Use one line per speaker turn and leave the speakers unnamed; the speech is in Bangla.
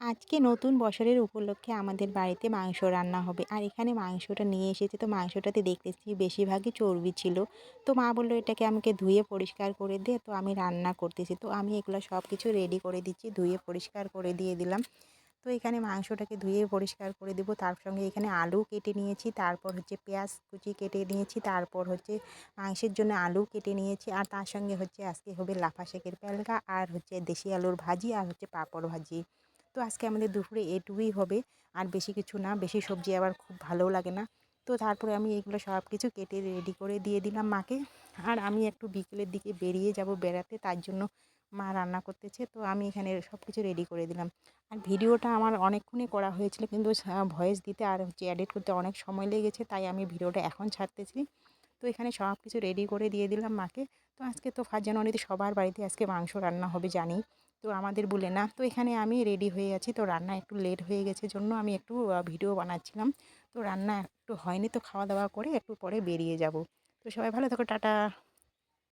আজকে নতুন বছরের উপলক্ষে আমাদের বাড়িতে মাংস রান্না হবে। আর এখানে মাংসটা নিয়ে এসেছি, তো মাংসটাতে দেখতেছি বেশিরভাগই চর্বি ছিল। তো মা বলল এটাকে আমাকে ধুয়ে পরিষ্কার করে দে, তো আমি রান্না করতেছি। তো আমি এগুলো সব কিছু রেডি করে দিচ্ছি, ধুয়ে পরিষ্কার করে দিয়ে দিলাম। তো এখানে মাংসটাকে ধুয়ে পরিষ্কার করে দেবো, তার সঙ্গে এখানে আলু কেটে নিয়েছি, তারপর হচ্ছে পেঁয়াজ কুচি কেটে নিয়েছি, তারপর হচ্ছে মাংসের জন্য আলু কেটে নিয়েছি, আর তার সঙ্গে হচ্ছে আজকে হবে লাফা শাকের প্যালকা, আর হচ্ছে দেশি আলুর ভাজি, আর হচ্ছে পাঁপড় ভাজি। তো আজকে আমাদের দুপুরে এটুকুই হবে, আর বেশি কিছু না। বেশি সবজি আবার খুব ভালোও লাগে না। তো তারপরে আমি এগুলো সব কিছু কেটে রেডি করে দিয়ে দিলাম মাকে। আর আমি একটু বিকেলের দিকে বেরিয়ে যাব বেড়াতে, তার জন্য মা রান্না করতেছে। তো আমি এখানে সব কিছু রেডি করে দিলাম। আর ভিডিওটা আমার অনেকক্ষণই করা হয়েছিল, কিন্তু ভয়েস দিতে আর হচ্ছে এডিট করতে অনেক সময় লেগেছে, তাই আমি ভিডিওটা এখন ছাড়তেছি। তো এখানে সব কিছু রেডি করে দিয়ে দিলাম মাকে। তো আজকে তো ফার্স্ট জানুয়ারিতে সবার বাড়িতে আজকে মাংস রান্না হবে জানি, তো আমাদের বলে না। তো এখানে আমি রেডি হয়ে আছি, তো রান্না একটু লেট হয়ে গেছে জন্য আমি একটু ভিডিও বানাচ্ছিলাম। তো রান্না একটু হয়নি, তো খাওয়া দাওয়া করে একটু পরে বেরিয়ে যাব। তো সবাই ভালো থাকো, টাটা।